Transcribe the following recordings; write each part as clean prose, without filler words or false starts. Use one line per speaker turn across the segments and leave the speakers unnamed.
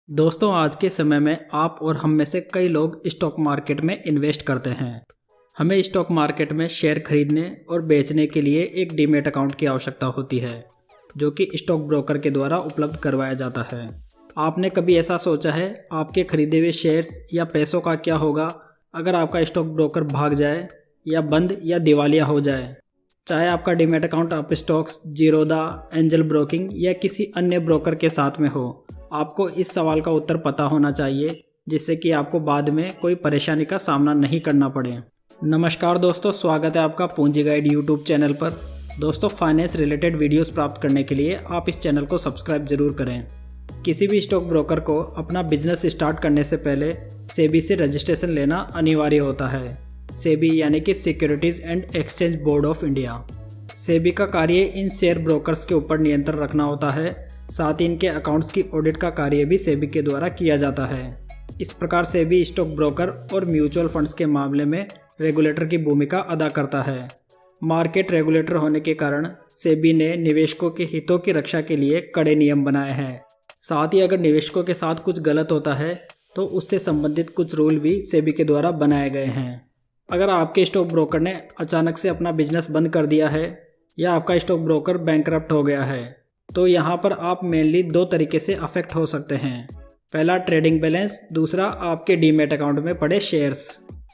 दोस्तों, आज के समय में आप और हम में से कई लोग स्टॉक मार्केट में इन्वेस्ट करते हैं। हमें स्टॉक मार्केट में शेयर खरीदने और बेचने के लिए एक डीमैट अकाउंट की आवश्यकता होती है, जो कि स्टॉक ब्रोकर के द्वारा उपलब्ध करवाया जाता है। आपने कभी ऐसा सोचा है आपके खरीदे हुए शेयर्स या पैसों का क्या होगा अगर आपका स्टॉक ब्रोकर भाग जाए या बंद या दिवालिया हो जाए? चाहे आपका डीमैट अकाउंट आप स्टॉक्स, जीरोधा, एंजल ब्रोकिंग या किसी अन्य ब्रोकर के साथ में हो, आपको इस सवाल का उत्तर पता होना चाहिए, जिससे कि आपको बाद में कोई परेशानी का सामना नहीं करना पड़े। नमस्कार दोस्तों, स्वागत है आपका पूंजी गाइड यूट्यूब चैनल पर। दोस्तों, फाइनेंस रिलेटेड वीडियोस प्राप्त करने के लिए आप इस चैनल को सब्सक्राइब जरूर करें। किसी भी स्टॉक ब्रोकर को अपना बिजनेस स्टार्ट करने से पहले सेबी से रजिस्ट्रेशन लेना अनिवार्य होता है। सेबी यानी कि securities and exchange board of India. SEBI का कार्य इन शेयर ब्रोकर्स के ऊपर नियंत्रण रखना होता है। साथ ही इनके अकाउंट्स की ऑडिट का कार्य भी सेबी के द्वारा किया जाता है। इस प्रकार सेबी स्टॉक ब्रोकर और म्यूचुअल फंड्स के मामले में रेगुलेटर की भूमिका अदा करता है। मार्केट रेगुलेटर होने के कारण सेबी ने निवेशकों के हितों की रक्षा के लिए कड़े नियम बनाए हैं। साथ ही अगर निवेशकों के साथ कुछ गलत होता है तो उससे संबंधित कुछ रूल भी सेबी के द्वारा बनाए गए हैं। अगर आपके स्टॉक ब्रोकर ने अचानक से अपना बिजनेस बंद कर दिया है या आपका स्टॉक ब्रोकर बैंकरप्ट हो गया है, तो यहाँ पर आप मेनली दो तरीके से अफेक्ट हो सकते हैं। पहला ट्रेडिंग बैलेंस, दूसरा आपके डीमैट अकाउंट में पड़े शेयर्स।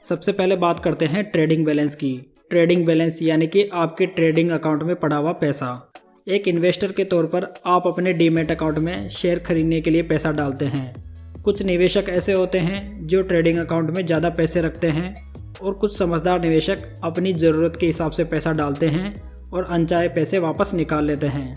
सबसे पहले बात करते हैं ट्रेडिंग बैलेंस की। ट्रेडिंग बैलेंस यानी कि आपके ट्रेडिंग अकाउंट में पड़ा हुआ पैसा। एक इन्वेस्टर के तौर पर आप अपने डीमैट अकाउंट में शेयर खरीदने के लिए पैसा डालते हैं। कुछ निवेशक ऐसे होते हैं जो ट्रेडिंग अकाउंट में ज़्यादा पैसे रखते हैं और कुछ समझदार निवेशक अपनी ज़रूरत के हिसाब से पैसा डालते हैं और अनचाहे पैसे वापस निकाल लेते हैं।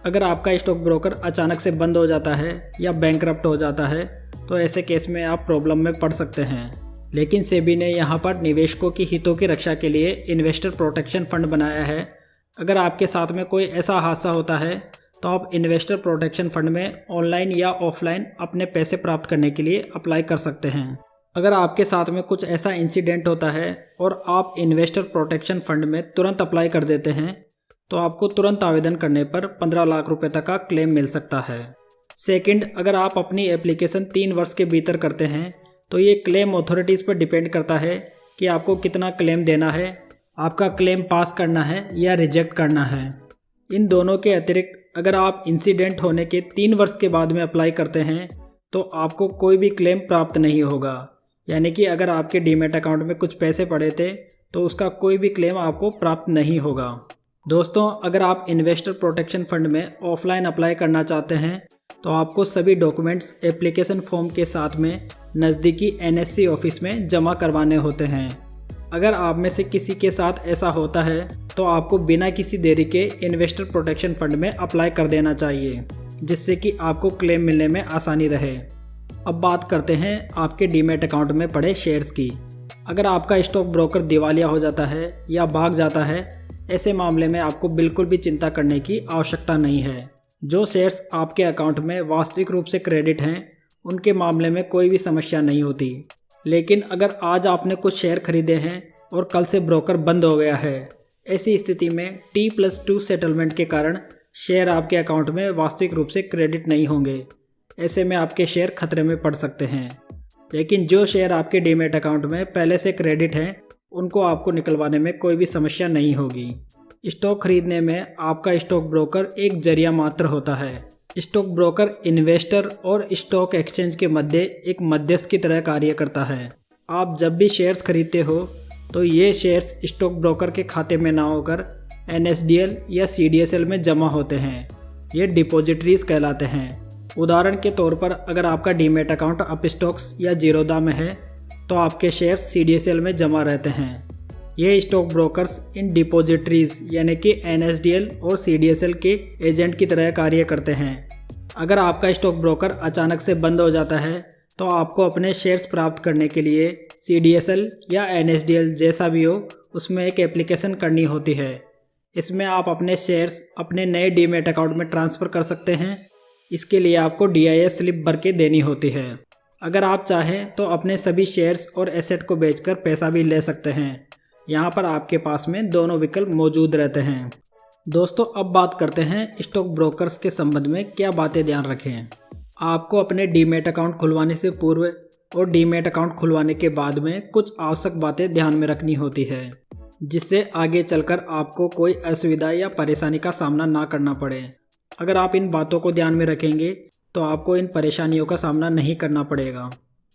अगर आपका स्टॉक ब्रोकर अचानक से बंद हो जाता है या बैंकरप्ट हो जाता है तो ऐसे केस में आप प्रॉब्लम में पड़ सकते हैं। लेकिन सेबी ने यहाँ पर निवेशकों की हितों की रक्षा के लिए इन्वेस्टर प्रोटेक्शन फंड बनाया है। अगर आपके साथ में कोई ऐसा हादसा होता है तो आप इन्वेस्टर प्रोटेक्शन फंड में ऑनलाइन या ऑफलाइन अपने पैसे प्राप्त करने के लिए अप्लाई कर सकते हैं। अगर आपके साथ में कुछ ऐसा इंसिडेंट होता है और आप इन्वेस्टर प्रोटेक्शन फंड में तुरंत अप्लाई कर देते हैं तो आपको तुरंत आवेदन करने पर 15 लाख रुपए तक का क्लेम मिल सकता है। सेकंड, अगर आप अपनी एप्लीकेशन 3 वर्ष के भीतर करते हैं तो ये क्लेम अथॉरिटीज़ पर डिपेंड करता है कि आपको कितना क्लेम देना है, आपका क्लेम पास करना है या रिजेक्ट करना है। इन दोनों के अतिरिक्त अगर आप इंसिडेंट होने के 3 वर्ष के बाद में अप्लाई करते हैं तो आपको कोई भी क्लेम प्राप्त नहीं होगा। यानी कि अगर आपके डीमैट अकाउंट में कुछ पैसे पड़े थे तो उसका कोई भी क्लेम आपको प्राप्त नहीं होगा। दोस्तों, अगर आप इन्वेस्टर प्रोटेक्शन फंड में ऑफलाइन अप्लाई करना चाहते हैं तो आपको सभी डॉक्यूमेंट्स एप्लीकेशन फॉर्म के साथ में नज़दीकी एनएससी ऑफिस में जमा करवाने होते हैं। अगर आप में से किसी के साथ ऐसा होता है तो आपको बिना किसी देरी के इन्वेस्टर प्रोटेक्शन फंड में अप्लाई कर देना चाहिए, जिससे कि आपको क्लेम मिलने में आसानी रहे। अब बात करते हैं आपके डीमैट अकाउंट में पड़े शेयर्स की। अगर आपका स्टॉक ब्रोकर दिवालिया हो जाता है या भाग जाता है, ऐसे मामले में आपको बिल्कुल भी चिंता करने की आवश्यकता नहीं है। जो शेयर्स आपके अकाउंट में वास्तविक रूप से क्रेडिट हैं, उनके मामले में कोई भी समस्या नहीं होती। लेकिन अगर आज आपने कुछ शेयर खरीदे हैं और कल से ब्रोकर बंद हो गया है, ऐसी स्थिति में T+2 सेटलमेंट के कारण शेयर आपके अकाउंट में वास्तविक रूप से क्रेडिट नहीं होंगे। ऐसे में आपके शेयर खतरे में पड़ सकते हैं। लेकिन जो शेयर आपके डीमैट अकाउंट में पहले से क्रेडिट हैं, उनको आपको निकलवाने में कोई भी समस्या नहीं होगी। स्टॉक खरीदने में आपका स्टॉक ब्रोकर एक जरिया मात्र होता है। स्टॉक ब्रोकर इन्वेस्टर और स्टॉक एक्सचेंज के मध्य एक मध्यस्थ की तरह कार्य करता है। आप जब भी शेयर्स खरीदते हो तो ये शेयर्स स्टॉक ब्रोकर के खाते में ना होकर NSDL या CDSL में जमा होते हैं। ये डिपॉजिटरीज कहलाते हैं। उदाहरण के तौर पर अगर आपका डीमैट अकाउंट अपस्टॉक्स या जीरोधा में है तो आपके शेयर्स CDSL में जमा रहते हैं। ये स्टॉक ब्रोकर्स इन डिपॉजिटरीज यानी कि NSDL और CDSL के एजेंट की तरह कार्य करते हैं। अगर आपका स्टॉक ब्रोकर अचानक से बंद हो जाता है तो आपको अपने शेयर्स प्राप्त करने के लिए CDSL या NSDL जैसा भी हो, उसमें एक एप्लीकेशन करनी होती है। इसमें आप अपने शेयर्स अपने नए डीमैट अकाउंट में ट्रांसफ़र कर सकते हैं। इसके लिए आपको DIS स्लिप भर के देनी होती है। अगर आप चाहें तो अपने सभी शेयर्स और एसेट को बेचकर पैसा भी ले सकते हैं। यहाँ पर आपके पास में दोनों विकल्प मौजूद रहते हैं। दोस्तों, अब बात करते हैं स्टॉक ब्रोकर्स के संबंध में क्या बातें ध्यान रखें। आपको अपने डीमैट अकाउंट खुलवाने से पूर्व और डीमैट अकाउंट खुलवाने के बाद में कुछ आवश्यक बातें ध्यान में रखनी होती है, जिससे आगे चलकर आपको कोई असुविधा या परेशानी का सामना ना करना पड़े। अगर आप इन बातों को ध्यान में रखेंगे तो आपको इन परेशानियों का सामना नहीं करना पड़ेगा।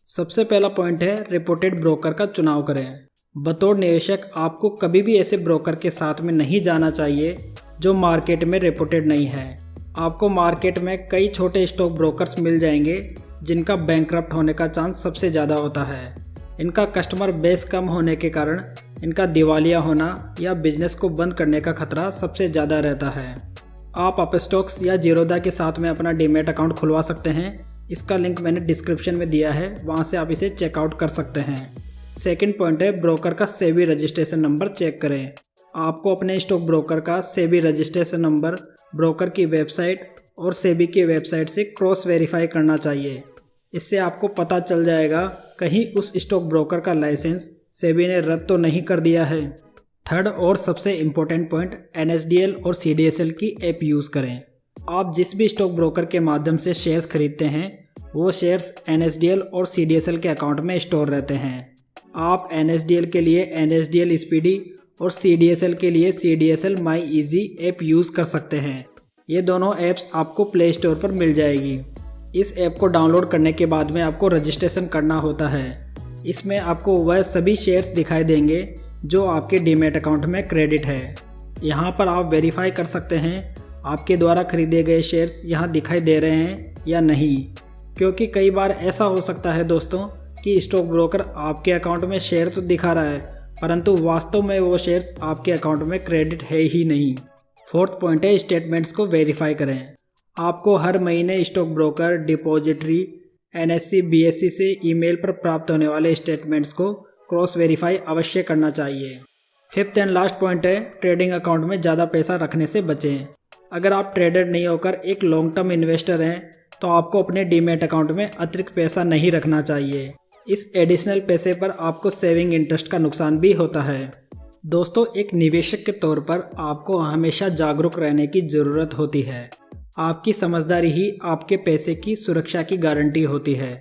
सबसे पहला पॉइंट है रेपुटेड ब्रोकर का चुनाव करें। बतौर निवेशक आपको कभी भी ऐसे ब्रोकर के साथ में नहीं जाना चाहिए जो मार्केट में रेपुटेड नहीं है। आपको मार्केट में कई छोटे स्टॉक ब्रोकर्स मिल जाएंगे जिनका बैंकरप्ट होने का चांस सबसे ज़्यादा होता है। इनका कस्टमर बेस कम होने के कारण इनका दिवालिया होना या बिजनेस को बंद करने का खतरा सबसे ज़्यादा रहता है। आप अपस्टॉक्स या जीरोधा के साथ में अपना डीमैट अकाउंट खुलवा सकते हैं। इसका लिंक मैंने डिस्क्रिप्शन में दिया है, वहाँ से आप इसे चेकआउट कर सकते हैं। सेकंड पॉइंट है ब्रोकर का सेबी रजिस्ट्रेशन नंबर चेक करें। आपको अपने स्टॉक ब्रोकर का सेबी रजिस्ट्रेशन नंबर ब्रोकर की वेबसाइट और सेबी की वेबसाइट से क्रॉस वेरीफाई करना चाहिए। इससे आपको पता चल जाएगा कहीं उस स्टॉक ब्रोकर का लाइसेंस सेबी ने रद्द तो नहीं कर दिया है। थर्ड और सबसे इम्पोर्टेंट पॉइंट, NSDL और CDSL की ऐप यूज़ करें। आप जिस भी स्टॉक ब्रोकर के माध्यम से शेयर्स खरीदते हैं वो शेयर्स NSDL और CDSL के अकाउंट में स्टोर रहते हैं। आप NSDL के लिए NSDL स्पीडी और CDSL के लिए CDSL माई ईजी ऐप यूज़ कर सकते हैं। ये दोनों ऐप्स आपको प्ले स्टोर पर मिल जाएगी। इस ऐप को डाउनलोड करने के बाद में आपको रजिस्ट्रेशन करना होता है। इसमें आपको वह सभी शेयर्स दिखाई देंगे जो आपके डीमैट अकाउंट में क्रेडिट है। यहाँ पर आप वेरीफाई कर सकते हैं आपके द्वारा खरीदे गए शेयर्स यहाँ दिखाई दे रहे हैं या नहीं, क्योंकि कई बार ऐसा हो सकता है दोस्तों कि स्टॉक ब्रोकर आपके अकाउंट में शेयर तो दिखा रहा है परंतु वास्तव में वो शेयर्स आपके अकाउंट में क्रेडिट है ही नहीं। फोर्थ पॉइंट है स्टेटमेंट्स को वेरीफाई करें। आपको हर महीने stock broker, depository, NSE, BSE से ईमेल पर प्राप्त होने वाले स्टेटमेंट्स को क्रॉस वेरीफाई अवश्य करना चाहिए। फिफ्थ एंड लास्ट पॉइंट है ट्रेडिंग अकाउंट में ज़्यादा पैसा रखने से बचें। अगर आप ट्रेडर नहीं होकर एक लॉन्ग टर्म इन्वेस्टर हैं तो आपको अपने डीमैट अकाउंट में अतिरिक्त पैसा नहीं रखना चाहिए। इस एडिशनल पैसे पर आपको सेविंग इंटरेस्ट का नुकसान भी होता है। दोस्तों, एक निवेशक के तौर पर आपको हमेशा जागरूक रहने की ज़रूरत होती है। आपकी समझदारी ही आपके पैसे की सुरक्षा की गारंटी होती है।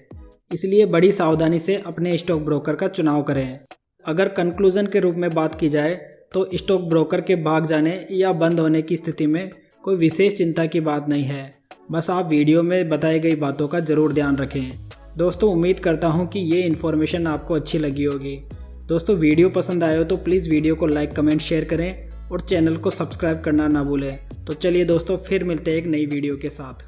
इसलिए बड़ी सावधानी से अपने स्टॉक ब्रोकर का चुनाव करें। अगर कंक्लूजन के रूप में बात की जाए तो स्टॉक ब्रोकर के भाग जाने या बंद होने की स्थिति में कोई विशेष चिंता की बात नहीं है। बस आप वीडियो में बताई गई बातों का ज़रूर ध्यान रखें। दोस्तों, उम्मीद करता हूँ कि ये इन्फॉर्मेशन आपको अच्छी लगी होगी। दोस्तों, वीडियो पसंद आए हो तो प्लीज़ वीडियो को लाइक, कमेंट, शेयर करें और चैनल को सब्सक्राइब करना ना भूलें। तो चलिए दोस्तों, फिर मिलते हैं एक नई वीडियो के साथ।